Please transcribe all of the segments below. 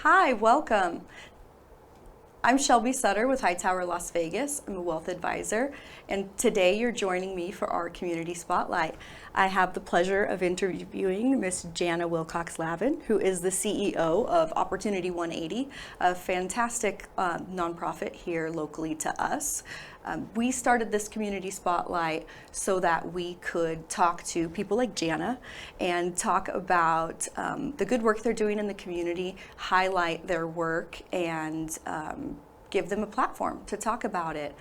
Hi, welcome. I'm Shelby Sutter with Hightower Las Vegas. I'm a wealth advisor, and today you're joining me for our community spotlight. I have the pleasure of interviewing Miss Jana Wilcox Lavin, who is the CEO of Opportunity 180, a fantastic nonprofit here locally to us. We started this community spotlight so that we could talk to people like Jana and talk about the good work they're doing in the community, highlight their work, and give them a platform to talk about it.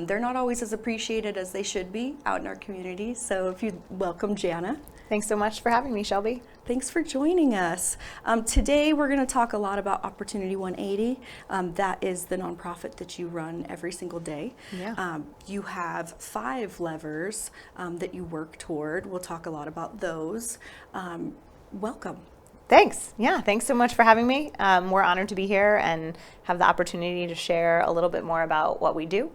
They're not always as appreciated as they should be out in our community, so if you'd welcome Jana. Thanks so much for having me, Shelby. Thanks for joining us. Today we're going to talk a lot about Opportunity 180. That is the nonprofit that you run every single day. Yeah. You have 5 levers that you work toward. We'll talk a lot about those. Welcome. Thanks. Yeah, thanks so much for having me. We're honored to be here and have the opportunity to share a little bit more about what we do.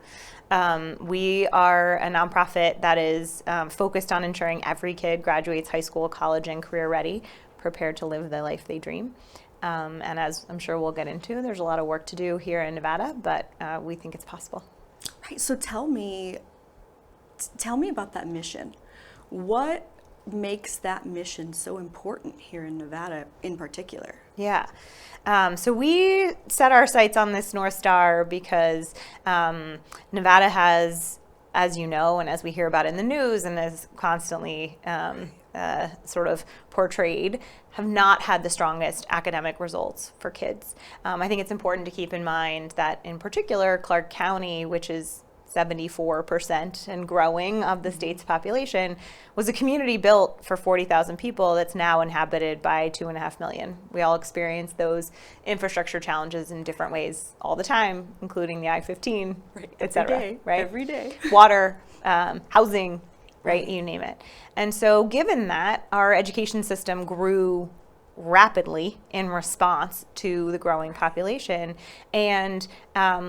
We are a nonprofit that is focused on ensuring every kid graduates high school, college, and career ready, prepared to live the life they dream. And as I'm sure we'll get into, there's a lot of work to do here in Nevada, but we think it's possible. Right. So tell me about that mission. What makes that mission so important here in Nevada in particular? Yeah. So we set our sights on this North Star because Nevada has, as you know, and as we hear about in the news and is constantly sort of portrayed, have not had the strongest academic results for kids. I think it's important to keep in mind that in particular, Clark County, which is 74% and growing of the state's population, was a community built for 40,000 people that's now inhabited by 2.5 million. We all experience those infrastructure challenges in different ways all the time, including the I-15, right, et cetera. Right? Every day. Water, housing, right? You name it. And so given that, our education system grew rapidly in response to the growing population. And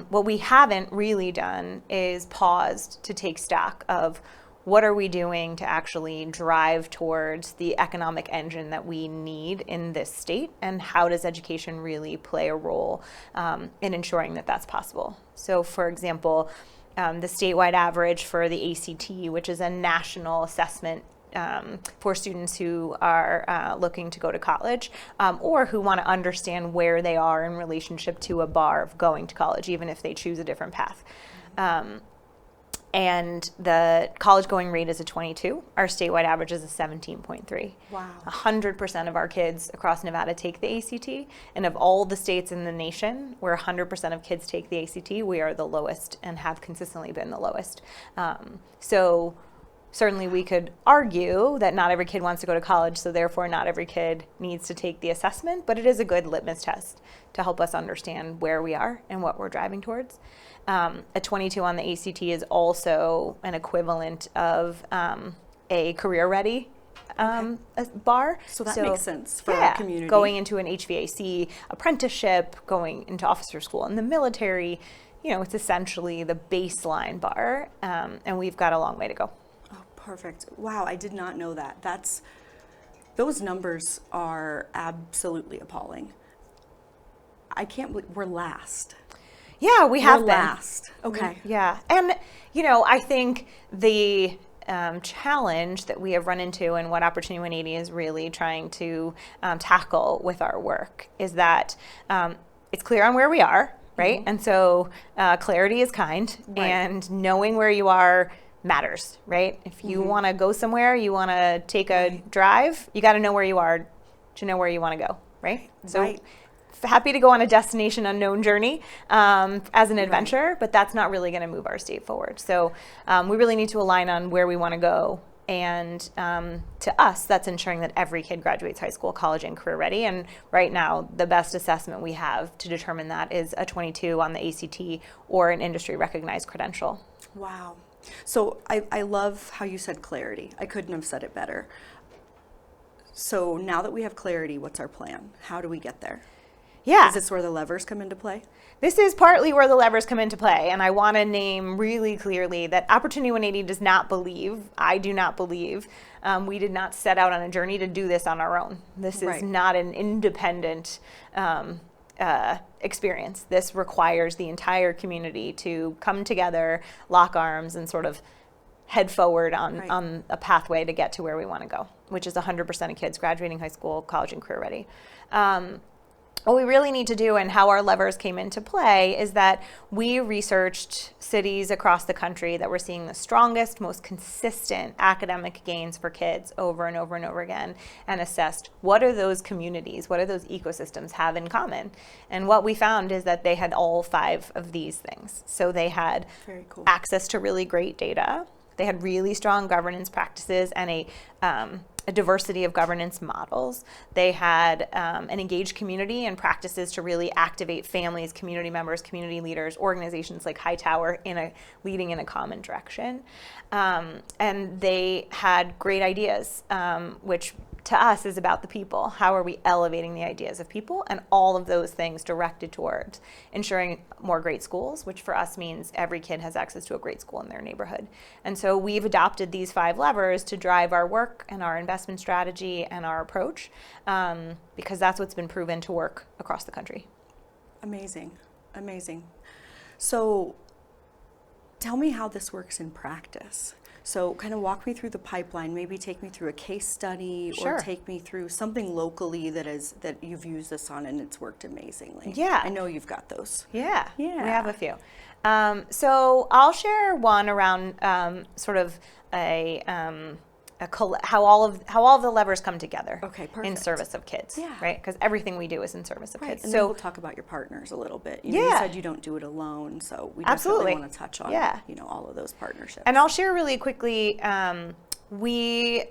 what we haven't really done is paused to take stock of what are we doing to actually drive towards the economic engine that we need in this state, and how does education really play a role in ensuring that that's possible. So for example, the statewide average for the ACT, which is a national assessment for students who are looking to go to college or who want to understand where they are in relationship to a bar of going to college, even if they choose a different path. And the college going rate is a 22. Our statewide average is a 17.3. Wow. 100% of our kids across Nevada take the ACT. And of all the states in the nation where 100% of kids take the ACT, we are the lowest and have consistently been the lowest. So certainly we could argue that not every kid wants to go to college, so therefore not every kid needs to take the assessment, but it is a good litmus test to help us understand where we are and what we're driving towards. A 22 on the ACT is also an equivalent of a career-ready bar. So that makes sense for our community. Going into an HVAC apprenticeship, going into officer school in the military, it's essentially the baseline bar, and we've got a long way to go. Perfect. Wow, I did not know that. Those numbers are absolutely appalling. I can't believe we're last. Yeah, we have been. Last. Okay. Yeah. And, I think the challenge that we have run into and what Opportunity 180 is really trying to tackle with our work is that it's clear on where we are, right? Mm-hmm. And so clarity is kind, right. And knowing where you are matters, right? If you want to go somewhere, you want to take a drive, you got to know where you are to know where you want to go, right? So happy to go on a destination unknown journey as an adventure, but that's not really going to move our state forward. So we really need to align on where we want to go. And to us, that's ensuring that every kid graduates high school, college, and career ready. And right now, the best assessment we have to determine that is a 22 on the ACT or an industry recognized credential. Wow. So I love how you said clarity. I couldn't have said it better. So now that we have clarity, what's our plan? How do we get there? Yeah. Is this where the levers come into play? This is partly where the levers come into play. And I want to name really clearly that Opportunity 180 does not believe, I do not believe, we did not set out on a journey to do this on our own. This is not an independent experience. This requires the entire community to come together, lock arms, and sort of head forward on a pathway to get to where we want to go, which is 100% of kids graduating high school, college, and career ready. What we really need to do, and how our levers came into play, is that we researched cities across the country that were seeing the strongest, most consistent academic gains for kids over and over and over again, and assessed what are those communities, what do those ecosystems have in common. And what we found is that they had all 5 of these things. So they had Very cool. access to really great data. They had really strong governance practices and a diversity of governance models. They had an engaged community and practices to really activate families, community members, community leaders, organizations like Hightower leading in a common direction. And they had great ideas, which to us is about the people. How are we elevating the ideas of people? And all of those things directed towards ensuring more great schools, which for us means every kid has access to a great school in their neighborhood. And so we've adopted these 5 levers to drive our work and our investment strategy and our approach, because that's what's been proven to work across the country. Amazing. Amazing. So tell me how this works in practice. So kind of walk me through the pipeline, maybe take me through a case study Sure. or take me through something locally that you've used this on and it's worked amazingly. Yeah. I know you've got those. Yeah, Yeah. we have a few. So I'll share one around sort of how all of the levers come together. Okay, in perfect. service of kids. Yeah. Right, because everything we do is in service of Right. kids. And then So we'll talk about your partners a little bit. You Yeah. said you don't do it alone, so we Absolutely. definitely want to touch on Yeah. all of those partnerships. And I'll share really quickly. We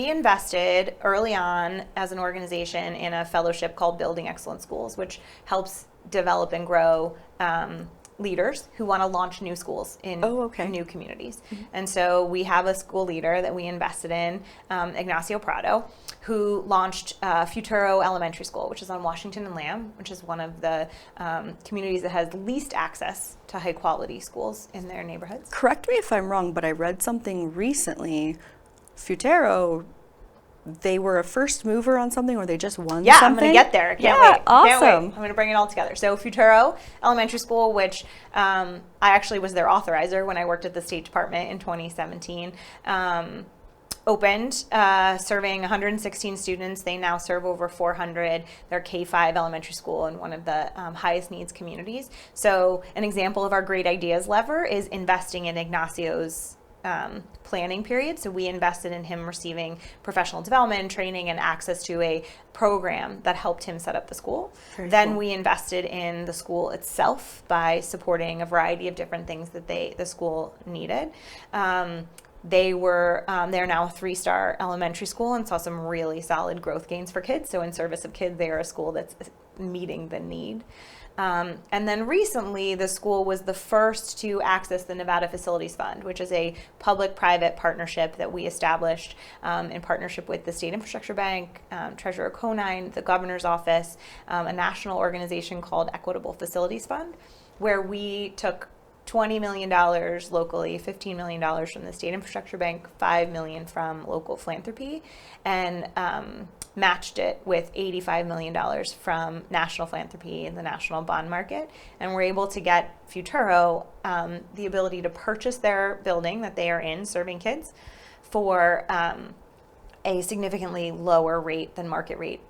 invested early on as an organization in a fellowship called Building Excellent Schools, which helps develop and grow leaders who want to launch new schools in new communities. Mm-hmm. And so we have a school leader that we invested in, Ignacio Prado, who launched Futuro Elementary School, which is on Washington and Lamb, which is one of the communities that has least access to high quality schools in their neighborhoods. Correct me if I'm wrong, but I read something recently. Futuro, they were a first mover on something, or they just won Yeah, something? I'm going to get there. Can't Yeah, wait. awesome. Can't wait. I'm going to bring it all together. So Futuro Elementary School, which I actually was their authorizer when I worked at the State Department in 2017, opened, serving 116 students. They now serve over 400. They're K-5 elementary school in one of the highest needs communities. So an example of our great ideas lever is investing in Ignacio's planning period. So we invested in him receiving professional development, training, and access to a program that helped him set up the school. Then cool. we invested in the school itself by supporting a variety of different things that the school needed. They're now a 3-star elementary school and saw some really solid growth gains for kids. So in service of kids, they are a school that's meeting the need. And then recently, the school was the first to access the Nevada Facilities Fund, which is a public-private partnership that we established in partnership with the State Infrastructure Bank, Treasurer Conine, the Governor's Office, a national organization called Equitable Facilities Fund, where we took $20 million locally, $15 million from the State Infrastructure Bank, $5 million from local philanthropy, and matched it with $85 million from national philanthropy in the national bond market. And we're able to get Futuro the ability to purchase their building that they are in, serving kids, for a significantly lower rate than market rate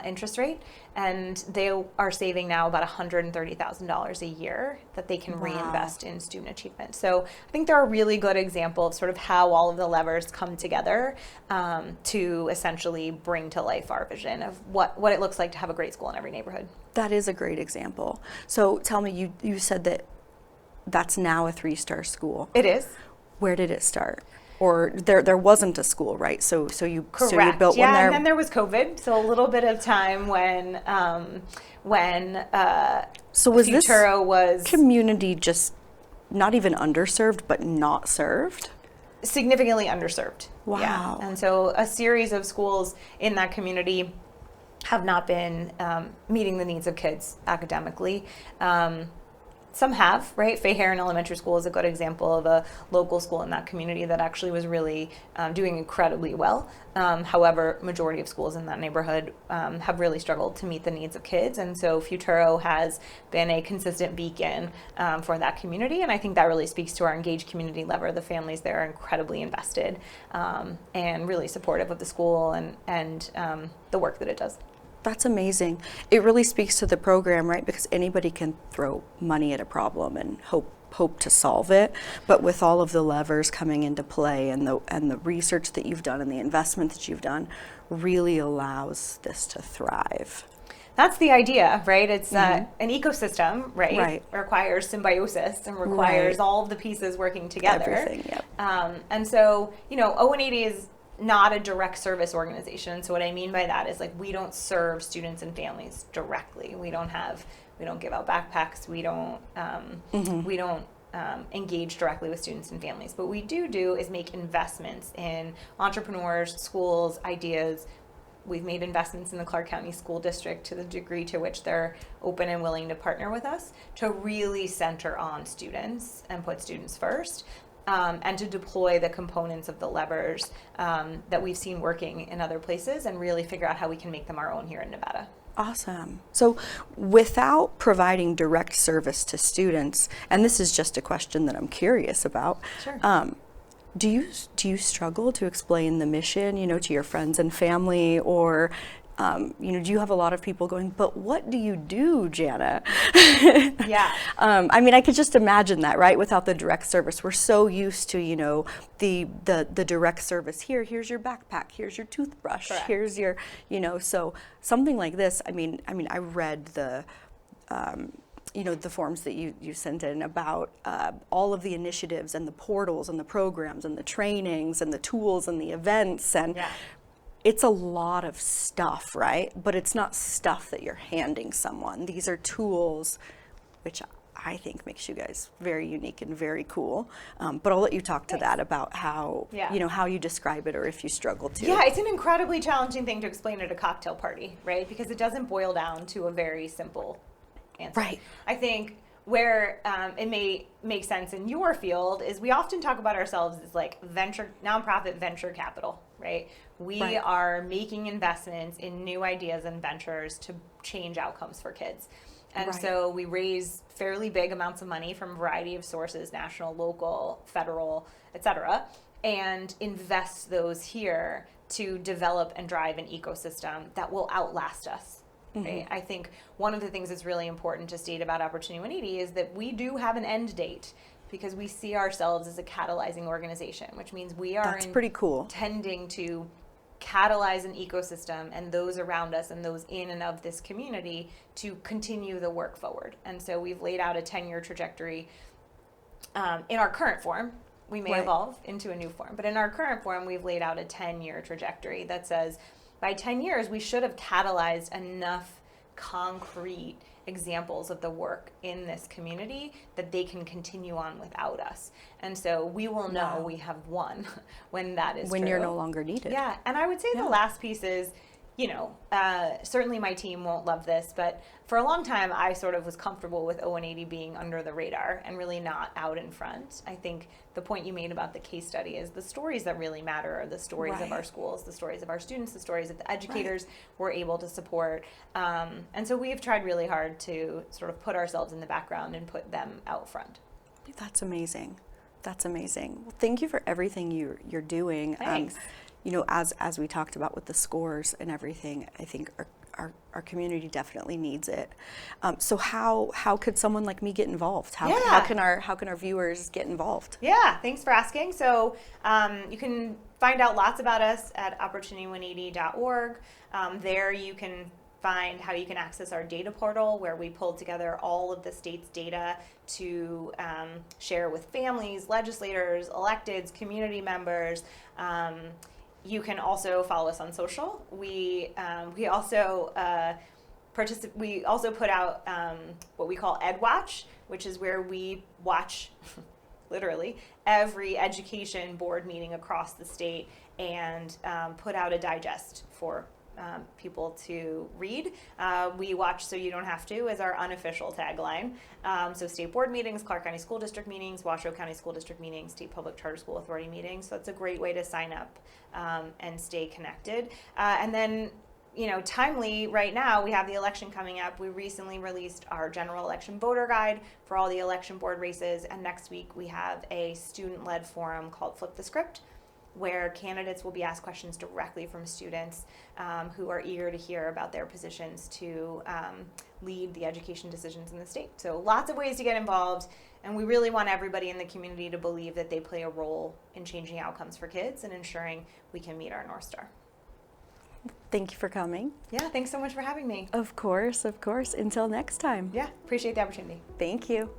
interest rate, and they are saving now about $130,000 a year that they can reinvest in student achievement. So I think they're a really good example of sort of how all of the levers come together to essentially bring to life our vision of what it looks like to have a great school in every neighborhood. That is a great example. So tell me, you said that's now a 3-star school. It is. Where did it start? Or there wasn't a school, right? So you Correct. So you built one there. And then there was COVID, so a little bit of time when so was Futuro this community just not even underserved, but not served? Significantly underserved. Wow. Yeah. And so a series of schools in that community have not been meeting the needs of kids academically. Some have, right? Fay Heron Elementary School is a good example of a local school in that community that actually was really doing incredibly well. However, majority of schools in that neighborhood have really struggled to meet the needs of kids. And so Futuro has been a consistent beacon for that community. And I think that really speaks to our engaged community lever. The families there are incredibly invested and really supportive of the school and the work that it does. That's amazing. It really speaks to the program, right? Because anybody can throw money at a problem and hope to solve it. But with all of the levers coming into play and the research that you've done and the investment that you've done really allows this to thrive. That's the idea, right? It's an ecosystem, right? Right. It requires symbiosis and requires all of the pieces working together. Everything, yep. And so, O180 is not a direct service organization. So what I mean by that is like we don't serve students and families directly. We don't give out backpacks. We don't engage directly with students and families. But we do is make investments in entrepreneurs, schools, ideas. We've made investments in the Clark County School District to the degree to which they're open and willing to partner with us to really center on students and put students first. And to deploy the components of the levers that we've seen working in other places and really figure out how we can make them our own here in Nevada. Awesome. So without providing direct service to students, and this is just a question that I'm curious about, Sure. Do you struggle to explain the mission, to your friends and family, or do you have a lot of people going, but what do you do, Jana? Yeah. I could just imagine that, right? Without the direct service, we're so used to, the direct service. Here's your backpack. Here's your toothbrush. Correct. Here's your, so something like this. I read the forms that you sent in about all of the initiatives and the portals and the programs and the trainings and the tools and the events and. Yeah. It's a lot of stuff, right? But it's not stuff that you're handing someone. These are tools, which I think makes you guys very unique and very cool. But I'll let you talk to that about how, how you describe it or if you struggle to. Yeah, it's an incredibly challenging thing to explain at a cocktail party, right? Because it doesn't boil down to a very simple answer. Right. I think where it may make sense in your field is we often talk about ourselves as like nonprofit venture capital, right? We are making investments in new ideas and ventures to change outcomes for kids. And so we raise fairly big amounts of money from a variety of sources, national, local, federal, et cetera, and invest those here to develop and drive an ecosystem that will outlast us. Right? I think one of the things that's really important to state about Opportunity 180 is that we do have an end date because we see ourselves as a catalyzing organization, which means we are pretty cool. Tending to catalyze an ecosystem and those around us and those in and of this community to continue the work forward. And so we've laid out a 10-year trajectory in our current form. We may evolve into a new form, but in our current form, we've laid out a 10-year trajectory that says by 10 years, we should have catalyzed enough concrete examples of the work in this community that they can continue on without us. And so we will know we have won when that is when true. You're no longer needed. Yeah, and I would say the last piece is, certainly my team won't love this, but for a long time I sort of was comfortable with O180 being under the radar and really not out in front. I think the point you made about the case study is the stories that really matter are the stories of our schools, the stories of our students, the stories of the educators we're able to support. And so we've tried really hard to sort of put ourselves in the background and put them out front. That's amazing. That's amazing. Well, thank you for everything you're doing. Thanks. As we talked about with the scores and everything, I think our community definitely needs it. So how could someone like me get involved? How can our viewers get involved? Yeah, thanks for asking. So you can find out lots about us at opportunity180.org. There you can find how you can access our data portal where we pulled together all of the state's data to share with families, legislators, electeds, community members. You can also follow us on social. We also put out what we call EdWatch, which is where we watch literally every education board meeting across the state and put out a digest for people to read. We watch so you don't have to is our unofficial tagline. So state board meetings, Clark County School District meetings, Washoe County School District meetings, state public charter school authority meetings. So it's a great way to sign up and stay connected. And then, timely right now, we have the election coming up. We recently released our general election voter guide for all the election board races. And next week we have a student-led forum called Flip the Script, where candidates will be asked questions directly from students who are eager to hear about their positions to lead the education decisions in the state. So lots of ways to get involved, and we really want everybody in the community to believe that they play a role in changing outcomes for kids and ensuring we can meet our North Star. Thank you for coming. Yeah, thanks so much for having me. Of course, of course. Until next time. Yeah, appreciate the opportunity. Thank you.